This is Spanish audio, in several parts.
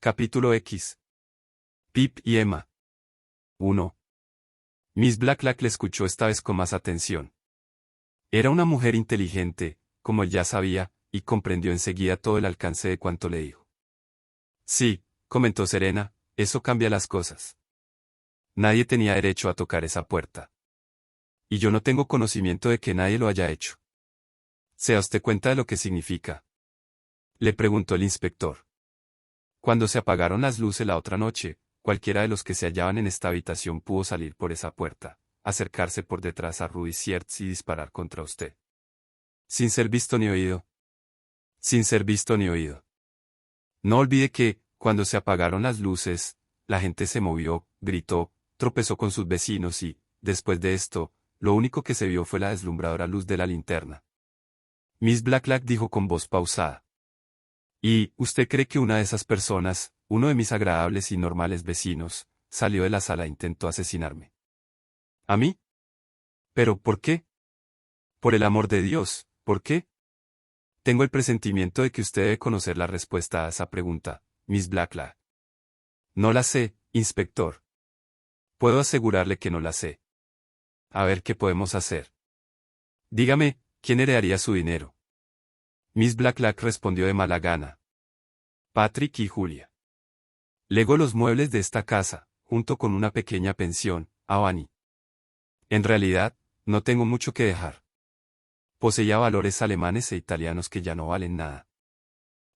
Capítulo X. Pip y Emma. 1. Miss Blacklock le escuchó esta vez con más atención. Era una mujer inteligente, como él ya sabía, y comprendió enseguida todo el alcance de cuanto le dijo. Sí, comentó Serena, eso cambia las cosas. Nadie tenía derecho a tocar esa puerta. Y yo no tengo conocimiento de que nadie lo haya hecho. ¿Se da usted cuenta de lo que significa? Le preguntó el inspector. Cuando se apagaron las luces la otra noche, cualquiera de los que se hallaban en esta habitación pudo salir por esa puerta, acercarse por detrás a Ruby Siertz y disparar contra usted. Sin ser visto ni oído. Sin ser visto ni oído. No olvide que, cuando se apagaron las luces, la gente se movió, gritó, tropezó con sus vecinos y, después de esto, lo único que se vio fue la deslumbradora luz de la linterna. Miss Blacklock dijo con voz pausada. ¿Y usted cree que una de esas personas, uno de mis agradables y normales vecinos, salió de la sala e intentó asesinarme? ¿A mí? ¿Pero por qué? Por el amor de Dios, ¿por qué? Tengo el presentimiento de que usted debe conocer la respuesta a esa pregunta, Miss Blacklock. No la sé, inspector. Puedo asegurarle que no la sé. A ver qué podemos hacer. Dígame, ¿quién heredaría su dinero? Miss Blacklock respondió de mala gana. Patrick y Julia. Legó los muebles de esta casa, junto con una pequeña pensión, a Vanny. En realidad, no tengo mucho que dejar. Poseía valores alemanes e italianos que ya no valen nada.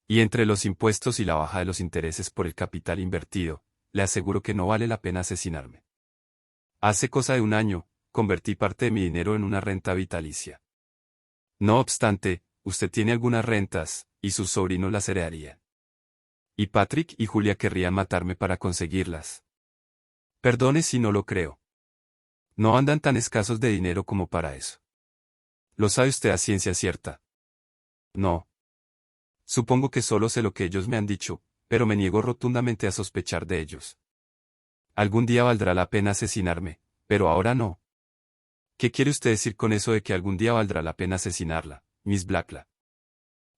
Y entre los impuestos y la baja de los intereses por el capital invertido, le aseguro que no vale la pena asesinarme. Hace cosa de un año, convertí parte de mi dinero en una renta vitalicia. No obstante, usted tiene algunas rentas, y sus sobrinos las heredarían. Y Patrick y Julia querrían matarme para conseguirlas. Perdone si no lo creo. No andan tan escasos de dinero como para eso. ¿Lo sabe usted a ciencia cierta? No. Supongo que solo sé lo que ellos me han dicho, pero me niego rotundamente a sospechar de ellos. Algún día valdrá la pena asesinarme, pero ahora no. ¿Qué quiere usted decir con eso de que algún día valdrá la pena asesinarla, Miss Blacklock?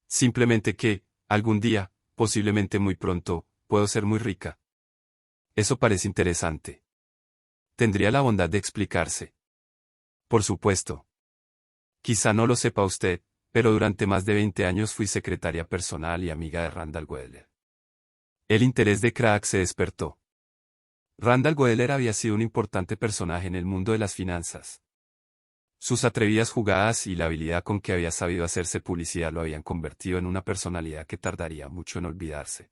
Simplemente que, algún día, posiblemente muy pronto, puedo ser muy rica. Eso parece interesante. ¿Tendría la bondad de explicarse? Por supuesto. Quizá no lo sepa usted, pero durante más de 20 años fui secretaria personal y amiga de Randall Weller. El interés de Craig se despertó. Randall Weller había sido un importante personaje en el mundo de las finanzas. Sus atrevidas jugadas y la habilidad con que había sabido hacerse publicidad lo habían convertido en una personalidad que tardaría mucho en olvidarse.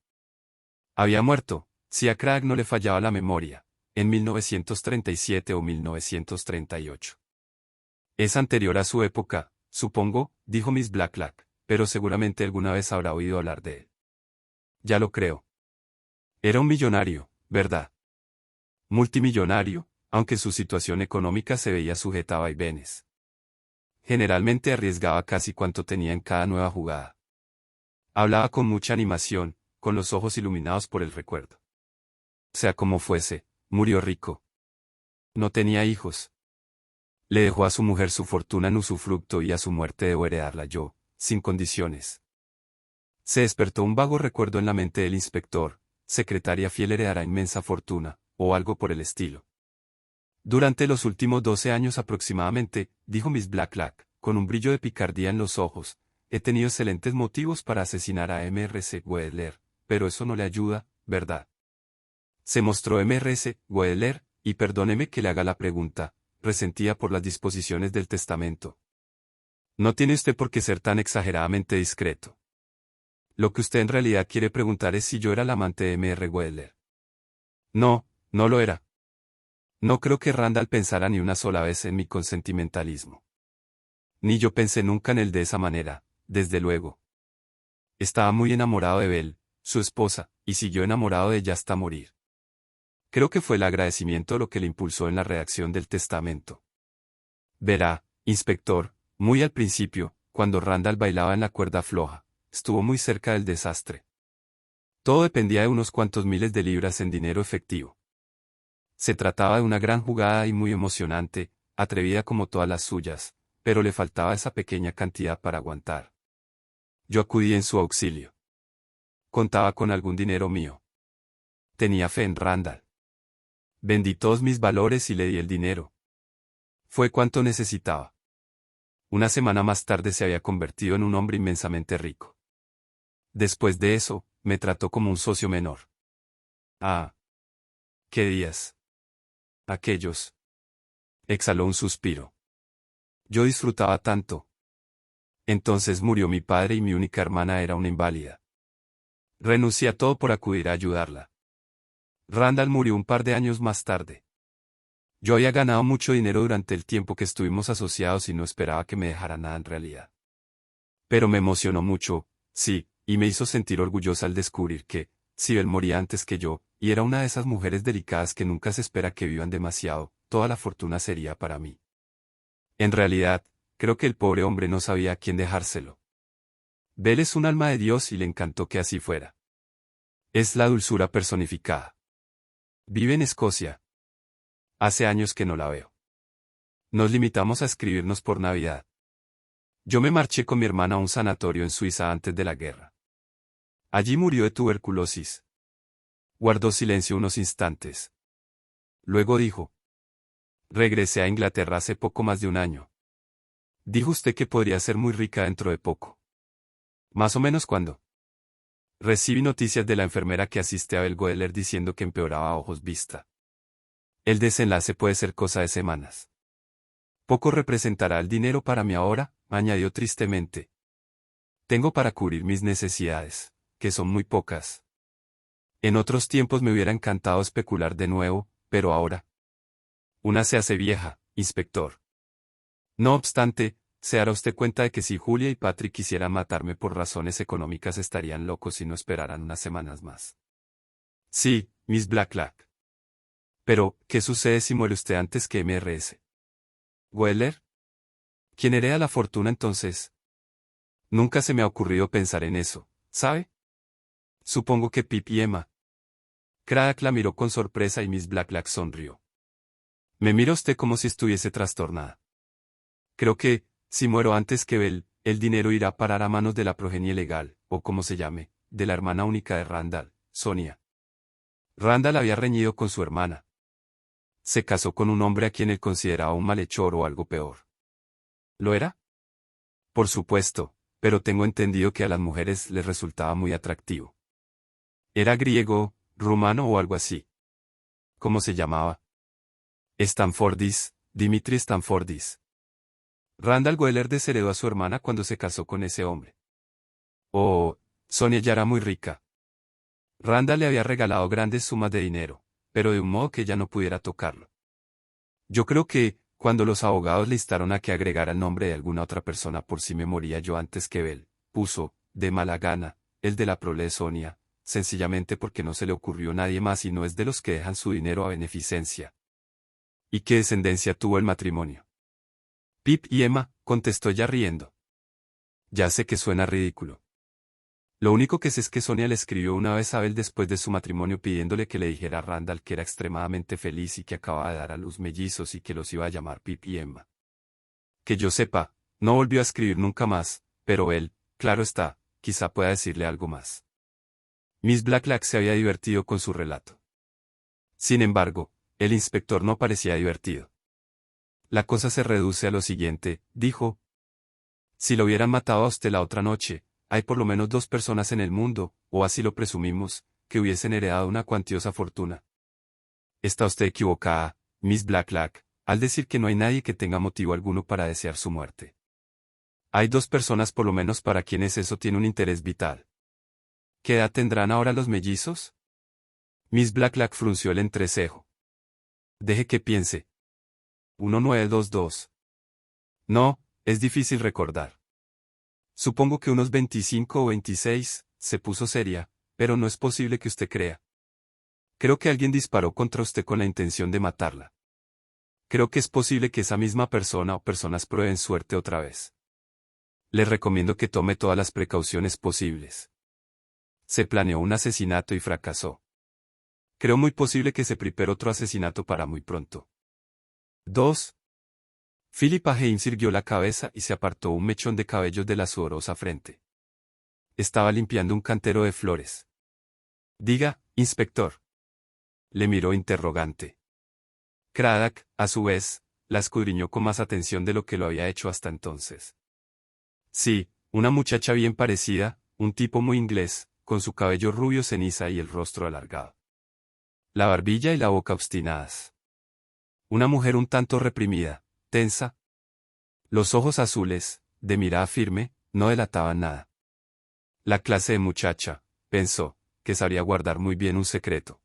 Había muerto, si a Craig no le fallaba la memoria, en 1937 o 1938. Es anterior a su época, supongo, dijo Miss Blacklock, pero seguramente alguna vez habrá oído hablar de él. Ya lo creo. Era un millonario, ¿verdad? Multimillonario, aunque su situación económica se veía sujeta a vaivenes. Generalmente arriesgaba casi cuanto tenía en cada nueva jugada. Hablaba con mucha animación, con los ojos iluminados por el recuerdo. Sea como fuese, murió rico. No tenía hijos. Le dejó a su mujer su fortuna en usufructo y a su muerte debo heredarla yo, sin condiciones. Se despertó un vago recuerdo en la mente del inspector, secretaria fiel heredará inmensa fortuna, o algo por el estilo. Durante los últimos 12 años aproximadamente, dijo Miss Blacklock, con un brillo de picardía en los ojos, he tenido excelentes motivos para asesinar a M.R.C. Weller, pero eso no le ayuda, ¿verdad? Se mostró M.R.C. Weller, y perdóneme que le haga la pregunta, resentida por las disposiciones del testamento. No tiene usted por qué ser tan exageradamente discreto. Lo que usted en realidad quiere preguntar es si yo era la amante de M.R. Weller. No, no lo era. No creo que Randall pensara ni una sola vez en mi consentimentalismo. Ni yo pensé nunca en él de esa manera, desde luego. Estaba muy enamorado de Belle, su esposa, y siguió enamorado de ella hasta morir. Creo que fue el agradecimiento lo que le impulsó en la redacción del testamento. Verá, inspector, muy al principio, cuando Randall bailaba en la cuerda floja, estuvo muy cerca del desastre. Todo dependía de unos cuantos miles de libras en dinero efectivo. Se trataba de una gran jugada y muy emocionante, atrevida como todas las suyas, pero le faltaba esa pequeña cantidad para aguantar. Yo acudí en su auxilio. Contaba con algún dinero mío. Tenía fe en Randall. Vendí todos mis valores y le di el dinero. Fue cuanto necesitaba. Una semana más tarde se había convertido en un hombre inmensamente rico. Después de eso, me trató como un socio menor. Ah, qué días. Aquellos. Exhaló un suspiro. Yo disfrutaba tanto. Entonces murió mi padre y mi única hermana era una inválida. Renuncié a todo por acudir a ayudarla. Randall murió un par de años más tarde. Yo había ganado mucho dinero durante el tiempo que estuvimos asociados y no esperaba que me dejara nada en realidad. Pero me emocionó mucho, sí, y me hizo sentir orgullosa al descubrir que, si él moría antes que yo, y era una de esas mujeres delicadas que nunca se espera que vivan demasiado, toda la fortuna sería para mí. En realidad, creo que el pobre hombre no sabía a quién dejárselo. Belle es un alma de Dios y le encantó que así fuera. Es la dulzura personificada. Vive en Escocia. Hace años que no la veo. Nos limitamos a escribirnos por Navidad. Yo me marché con mi hermana a un sanatorio en Suiza antes de la guerra. Allí murió de tuberculosis. Guardó silencio unos instantes. Luego dijo: regresé a Inglaterra hace poco más de un año. Dijo usted que podría ser muy rica dentro de poco. ¿Más o menos cuándo? Recibí noticias de la enfermera que asiste a Belgoeller diciendo que empeoraba a ojos vista. El desenlace puede ser cosa de semanas. Poco representará el dinero para mí ahora, añadió tristemente. Tengo para cubrir mis necesidades, que son muy pocas. En otros tiempos me hubiera encantado especular de nuevo, pero ahora. Una se hace vieja, inspector. No obstante, se dará usted cuenta de que si Julia y Patrick quisieran matarme por razones económicas estarían locos si no esperaran unas semanas más. Sí, Miss Blacklock. Pero, ¿qué sucede si muere usted antes que Mrs. Weller? ¿Quién hereda la fortuna entonces? Nunca se me ha ocurrido pensar en eso, ¿sabe? Supongo que Pip y Emma. Craddock la miró con sorpresa y Miss Blacklock sonrió. Me mira usted como si estuviese trastornada. Creo que, si muero antes que Belle, el dinero irá a parar a manos de la progenie legal, o como se llame, de la hermana única de Randall, Sonia. Randall había reñido con su hermana. Se casó con un hombre a quien él consideraba un malhechor o algo peor. ¿Lo era? Por supuesto, pero tengo entendido que a las mujeres les resultaba muy atractivo. Era griego, rumano o algo así. ¿Cómo se llamaba? Stanfordis, Dimitri Stanfordis. Randall Weller desheredó a su hermana cuando se casó con ese hombre. Oh, Sonia ya era muy rica. Randall le había regalado grandes sumas de dinero, pero de un modo que ella no pudiera tocarlo. Yo creo que, cuando los abogados le instaron a que agregara el nombre de alguna otra persona por si me moría yo antes que Belle, puso, de mala gana, el de la prole de Sonia, sencillamente porque no se le ocurrió nadie más y no es de los que dejan su dinero a beneficencia. ¿Y qué descendencia tuvo el matrimonio? Pip y Emma, contestó ella riendo. Ya sé que suena ridículo. Lo único que sé es que Sonia le escribió una vez a Belle después de su matrimonio pidiéndole que le dijera a Randall que era extremadamente feliz y que acababa de dar a luz mellizos y que los iba a llamar Pip y Emma. Que yo sepa, no volvió a escribir nunca más, pero él, claro está, quizá pueda decirle algo más. Miss Blacklock se había divertido con su relato. Sin embargo, el inspector no parecía divertido. La cosa se reduce a lo siguiente, dijo. Si lo hubieran matado a usted la otra noche, hay por lo menos 2 personas en el mundo, o así lo presumimos, que hubiesen heredado una cuantiosa fortuna. Está usted equivocada, Miss Blacklock, al decir que no hay nadie que tenga motivo alguno para desear su muerte. Hay 2 personas por lo menos para quienes eso tiene un interés vital. ¿Qué edad tendrán ahora los mellizos? Miss Blacklock frunció el entrecejo. Deje que piense. 1922. No, es difícil recordar. Supongo que unos 25 o 26, se puso seria, pero no es posible que usted crea. Creo que alguien disparó contra usted con la intención de matarla. Creo que es posible que esa misma persona o personas prueben suerte otra vez. Les recomiendo que tome todas las precauciones posibles. Se planeó un asesinato y fracasó. Creo muy posible que se prepare otro asesinato para muy pronto. 2. Philippa Haynes irguió la cabeza y se apartó un mechón de cabellos de la sudorosa frente. Estaba limpiando un cantero de flores. Diga, inspector. le miró interrogante. Craddock, a su vez, la escudriñó con más atención de lo que lo había hecho hasta entonces. Sí, una muchacha bien parecida, un tipo muy inglés, con su cabello rubio ceniza y el rostro alargado. La barbilla y la boca obstinadas. Una mujer un tanto reprimida, tensa. Los ojos azules, de mirada firme, no delataban nada. La clase de muchacha, pensó, que sabría guardar muy bien un secreto.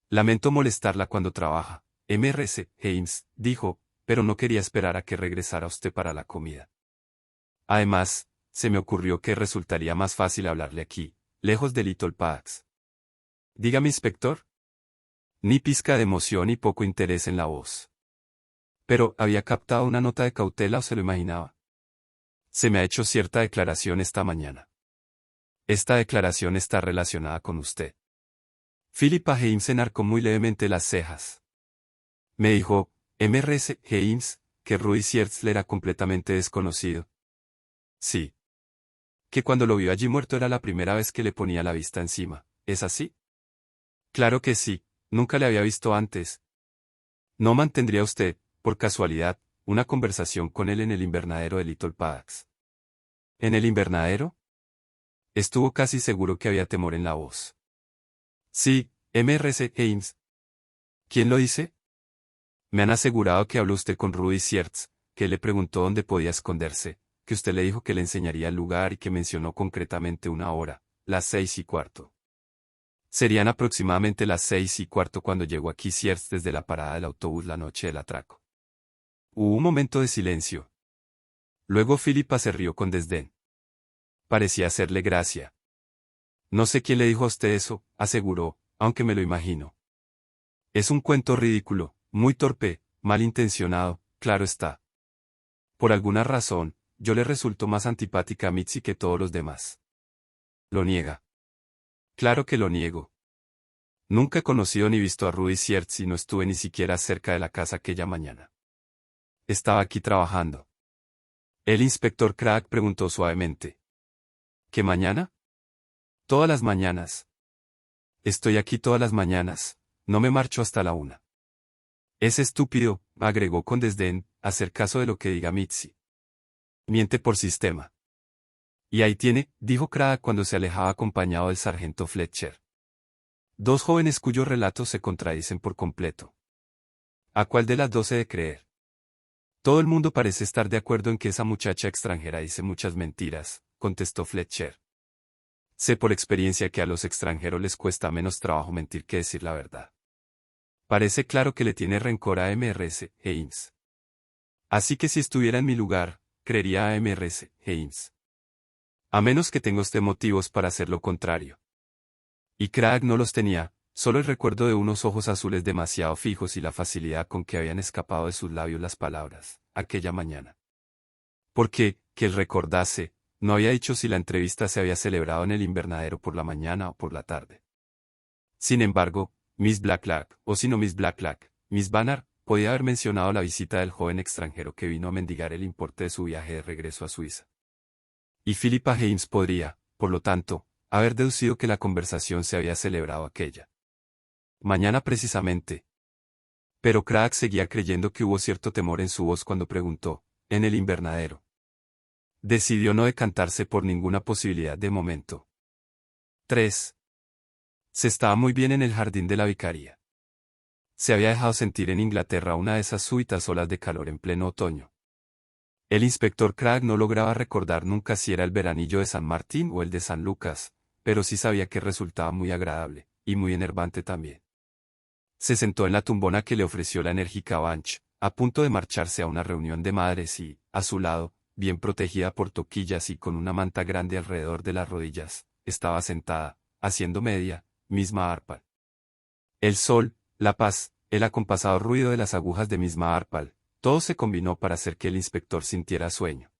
Lamento molestarla cuando trabaja, Mrs. James, dijo, pero no quería esperar a que regresara usted para la comida. Además, se me ocurrió que resultaría más fácil hablarle aquí, lejos de Little Pax. Dígame, inspector. Ni pizca de emoción y poco interés en la voz. Pero, ¿había captado una nota de cautela o se lo imaginaba? Se me ha hecho cierta declaración esta mañana. Esta declaración está relacionada con usted. Philippa James enarcó muy levemente las cejas. Me dijo, Mrs. James, que Rudy Searles le era completamente desconocido. Sí. Que cuando lo vio allí muerto era la primera vez que le ponía la vista encima, ¿es así? Claro que sí, nunca le había visto antes. ¿No mantendría usted, por casualidad, una conversación con él en el invernadero de Little Pax? ¿En el invernadero? Estuvo casi seguro que había temor en la voz. Sí, Mrs. James. ¿Quién lo dice? Me han asegurado que habló usted con Rudy Searles, que le preguntó dónde podía esconderse, que usted le dijo que le enseñaría el lugar y que mencionó concretamente una hora, las 6:15. Serían aproximadamente las 6:15 cuando llegó aquí Searles desde la parada del autobús la noche del atraco. Hubo un momento de silencio. Luego Philippa se rió con desdén. Parecía hacerle gracia. No sé quién le dijo a usted eso, aseguró, aunque me lo imagino. Es un cuento ridículo, muy torpe, malintencionado, claro está. Por alguna razón, yo le resulto más antipática a Mitzi que todos los demás. Lo niega. Claro que lo niego. Nunca he conocido ni visto a Rudy Searles y no estuve ni siquiera cerca de la casa aquella mañana. Estaba aquí trabajando. El inspector Craddock preguntó suavemente. ¿Qué mañana? Todas las mañanas. Estoy aquí todas las mañanas, no me marcho hasta la 1. Es estúpido, agregó con desdén, hacer caso de lo que diga Mitzi. Miente por sistema. Y ahí tiene, dijo Craddock cuando se alejaba acompañado del sargento Fletcher. Dos jóvenes cuyos relatos se contradicen por completo. ¿A cuál de las dos he de creer? Todo el mundo parece estar de acuerdo en que esa muchacha extranjera dice muchas mentiras, contestó Fletcher. Sé por experiencia que a los extranjeros les cuesta menos trabajo mentir que decir la verdad. Parece claro que le tiene rencor a Mrs. James. Así que si estuviera en mi lugar, creería a Mrs. James. A menos que tenga usted motivos para hacer lo contrario. Y Craddock no los tenía, solo el recuerdo de unos ojos azules demasiado fijos y la facilidad con que habían escapado de sus labios las palabras, aquella mañana. Porque, que él recordase, no había dicho si la entrevista se había celebrado en el invernadero por la mañana o por la tarde. Sin embargo, Miss Blacklock, o si no Miss Blacklock, Miss Banner, podía haber mencionado la visita del joven extranjero que vino a mendigar el importe de su viaje de regreso a Suiza. Y Philippa James podría, por lo tanto, haber deducido que la conversación se había celebrado aquella mañana precisamente. Pero Craddock seguía creyendo que hubo cierto temor en su voz cuando preguntó, ¿en el invernadero? Decidió no decantarse por ninguna posibilidad de momento. 3. Se estaba muy bien en el jardín de la vicaría. Se había dejado sentir en Inglaterra una de esas súbitas olas de calor en pleno otoño. El inspector Craddock no lograba recordar nunca si era el veranillo de San Martín o el de San Lucas, pero sí sabía que resultaba muy agradable, y muy enervante también. Se sentó en la tumbona que le ofreció la enérgica Banch, a punto de marcharse a una reunión de madres y, a su lado, bien protegida por toquillas y con una manta grande alrededor de las rodillas, estaba sentada, haciendo media, Miss Marple. El sol, la paz, el acompasado ruido de las agujas de Miss Marple, todo se combinó para hacer que el inspector sintiera sueño.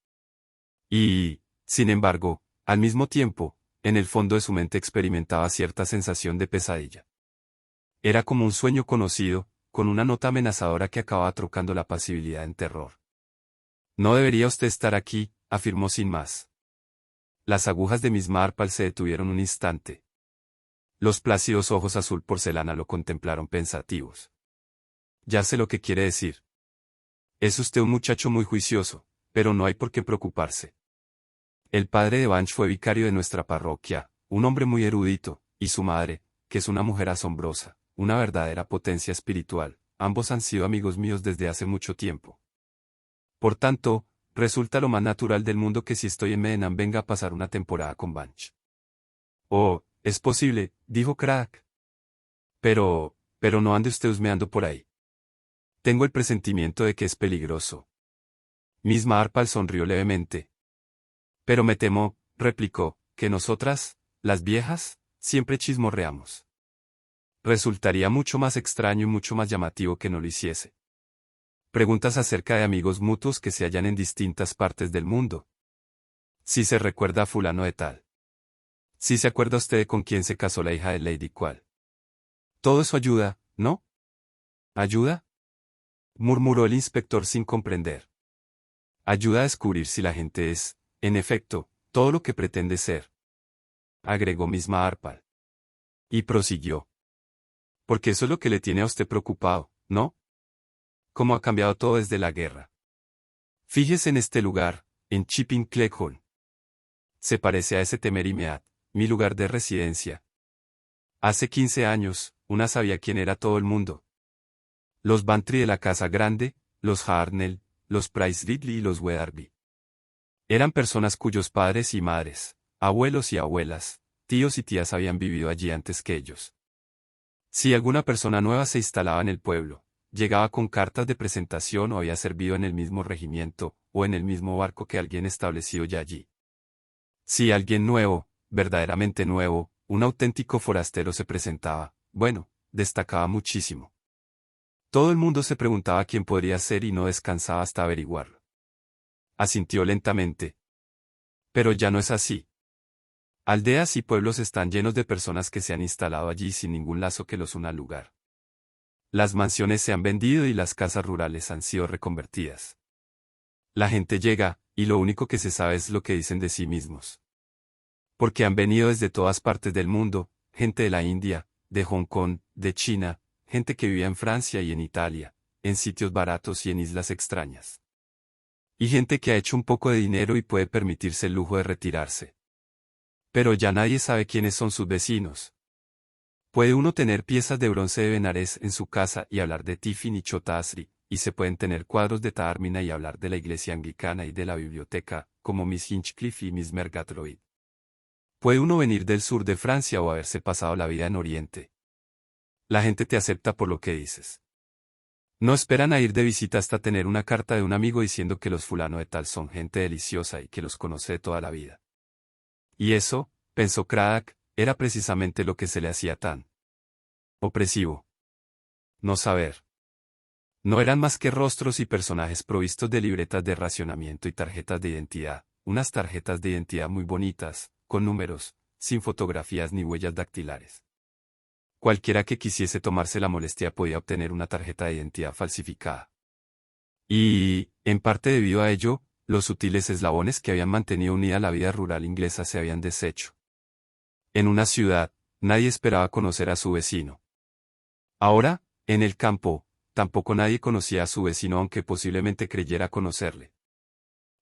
Y, sin embargo, al mismo tiempo, en el fondo de su mente experimentaba cierta sensación de pesadilla. Era como un sueño conocido, con una nota amenazadora que acababa trocando la apacibilidad en terror. No debería usted estar aquí, afirmó sin más. Las agujas de Miss Marple se detuvieron un instante. Los plácidos ojos azul porcelana lo contemplaron pensativos. Ya sé lo que quiere decir. Es usted un muchacho muy juicioso, pero no hay por qué preocuparse. El padre de Banch fue vicario de nuestra parroquia, un hombre muy erudito, y su madre, que es una mujer asombrosa, una verdadera potencia espiritual, ambos han sido amigos míos desde hace mucho tiempo. Por tanto, resulta lo más natural del mundo que si estoy en Medenham venga a pasar una temporada con Banch. Oh, es posible, dijo Crack. Pero no ande usted husmeando por ahí. Tengo el presentimiento de que es peligroso. Miss Marple sonrió levemente. Pero me temo, replicó, que nosotras, las viejas, siempre chismorreamos. Resultaría mucho más extraño y mucho más llamativo que no lo hiciese. Preguntas acerca de amigos mutuos que se hallan en distintas partes del mundo. Si se recuerda a fulano de tal. Si se acuerda usted de con quién se casó la hija de Lady cual. Todo eso ayuda, ¿no? ¿Ayuda? Murmuró el inspector sin comprender. Ayuda a descubrir si la gente es, en efecto, todo lo que pretende ser. Agregó Miss Marple. Y prosiguió. Porque eso es lo que le tiene a usted preocupado, ¿no? Cómo ha cambiado todo desde la guerra. Fíjese en este lugar, en Chipping Cleghorn. Se parece a ese Temerimead, mi lugar de residencia. Hace 15 años, una sabía quién era todo el mundo. Los Bantry de la Casa Grande, los Harnell, los Price Ridley y los Weatherby. Eran personas cuyos padres y madres, abuelos y abuelas, tíos y tías habían vivido allí antes que ellos. Si alguna persona nueva se instalaba en el pueblo, llegaba con cartas de presentación o había servido en el mismo regimiento, o en el mismo barco que alguien establecido ya allí. Si alguien nuevo, verdaderamente nuevo, un auténtico forastero se presentaba, bueno, destacaba muchísimo. Todo el mundo se preguntaba quién podría ser y no descansaba hasta averiguarlo. Asintió lentamente. Pero ya no es así. Aldeas y pueblos están llenos de personas que se han instalado allí sin ningún lazo que los una al lugar. Las mansiones se han vendido y las casas rurales han sido reconvertidas. La gente llega, y lo único que se sabe es lo que dicen de sí mismos. Porque han venido desde todas partes del mundo, gente de la India, de Hong Kong, de China, gente que vivía en Francia y en Italia, en sitios baratos y en islas extrañas. Y gente que ha hecho un poco de dinero y puede permitirse el lujo de retirarse. Pero ya nadie sabe quiénes son sus vecinos. Puede uno tener piezas de bronce de Benares en su casa y hablar de Tiffin y Chota Asri, y se pueden tener cuadros de Taormina y hablar de la iglesia anglicana y de la biblioteca, como Miss Hinchcliffe y Miss Murgatroyd. Puede uno venir del sur de Francia o haberse pasado la vida en Oriente. La gente te acepta por lo que dices. No esperan a ir de visita hasta tener una carta de un amigo diciendo que los fulano de tal son gente deliciosa y que los conoce de toda la vida. Y eso, pensó Craddock, era precisamente lo que se le hacía tan opresivo. No saber. No eran más que rostros y personajes provistos de libretas de racionamiento y tarjetas de identidad, unas tarjetas de identidad muy bonitas, con números, sin fotografías ni huellas dactilares. Cualquiera que quisiese tomarse la molestia podía obtener una tarjeta de identidad falsificada. Y, en parte debido a ello, los sutiles eslabones que habían mantenido unida la vida rural inglesa se habían deshecho. En una ciudad, nadie esperaba conocer a su vecino. Ahora, en el campo, tampoco nadie conocía a su vecino aunque posiblemente creyera conocerle.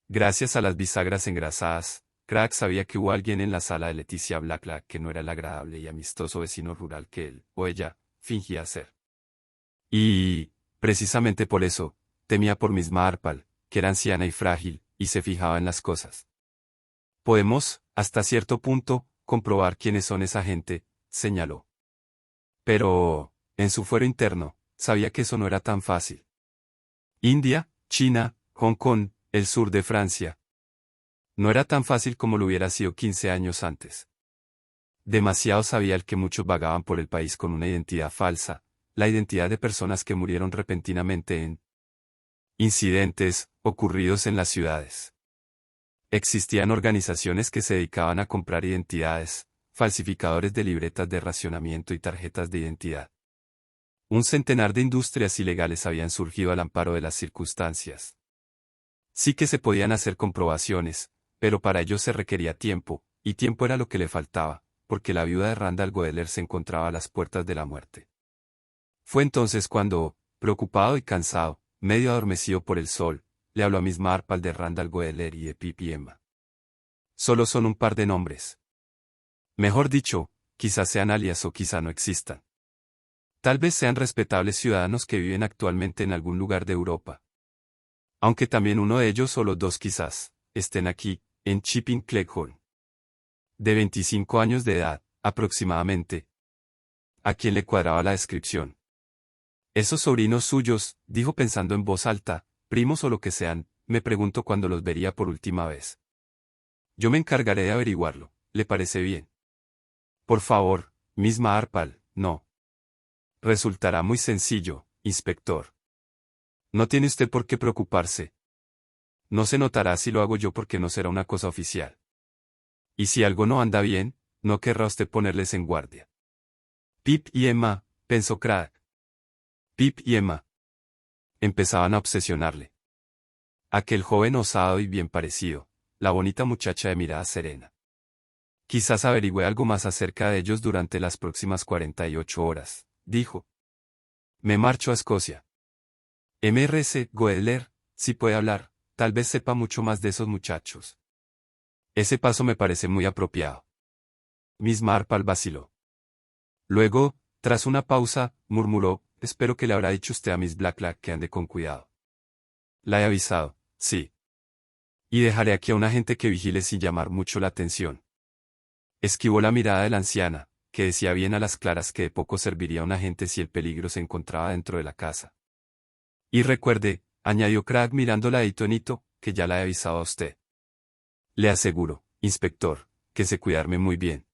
Gracias a las bisagras engrasadas, Crack sabía que hubo alguien en la sala de Leticia Blacklock que no era el agradable y amistoso vecino rural que él, o ella, fingía ser. Y, precisamente por eso, temía por Miss Marple, que era anciana y frágil, y se fijaba en las cosas. Podemos, hasta cierto punto, comprobar quiénes son esa gente, señaló. Pero, en su fuero interno, sabía que eso no era tan fácil. India, China, Hong Kong, el sur de Francia. No era tan fácil como lo hubiera sido 15 años antes. Demasiado sabía el que muchos vagaban por el país con una identidad falsa, la identidad de personas que murieron repentinamente en incidentes ocurridos en las ciudades. Existían organizaciones que se dedicaban a comprar identidades, falsificadores de libretas de racionamiento y tarjetas de identidad. Un centenar de industrias ilegales habían surgido al amparo de las circunstancias. Sí que se podían hacer comprobaciones, pero para ello se requería tiempo, y tiempo era lo que le faltaba, porque la viuda de Randall Goedeler se encontraba a las puertas de la muerte. Fue entonces cuando, preocupado y cansado, medio adormecido por el sol, le habló a Miss Marple de Randall Goedeler y de Pip y Emma. Solo son un par de nombres. Mejor dicho, quizás sean alias o quizá no existan. Tal vez sean respetables ciudadanos que viven actualmente en algún lugar de Europa. Aunque también uno de ellos o los dos quizás, estén aquí, en Chipping Cleghorn. De 25 años de edad, aproximadamente. ¿A quién le cuadraba la descripción? Esos sobrinos suyos, dijo pensando en voz alta, primos o lo que sean, me pregunto cuándo los vería por última vez. Yo me encargaré de averiguarlo, ¿le parece bien? Por favor, Miss Marple, no. Resultará muy sencillo, inspector. No tiene usted por qué preocuparse. No se notará si lo hago yo porque no será una cosa oficial. Y si algo no anda bien, no querrá usted ponerles en guardia. Pip y Emma, pensó Craig. Pip y Emma. Empezaban a obsesionarle. Aquel joven osado y bien parecido, la bonita muchacha de mirada serena. Quizás averigüe algo más acerca de ellos durante las próximas 48 horas, dijo. Me marcho a Escocia. Mrs. Goedeler, si puede hablar, tal vez sepa mucho más de esos muchachos. Ese paso me parece muy apropiado. Miss Marple vaciló. Luego, tras una pausa, murmuró, espero que le habrá dicho usted a Miss Blacklock que ande con cuidado. La he avisado, sí. Y dejaré aquí a un agente que vigile sin llamar mucho la atención. Esquivó la mirada de la anciana, que decía bien a las claras que de poco serviría a un agente si el peligro se encontraba dentro de la casa. Y recuerde, añadió Craig mirándola de hito en hito, que ya la he avisado a usted. Le aseguro, inspector, que sé cuidarme muy bien.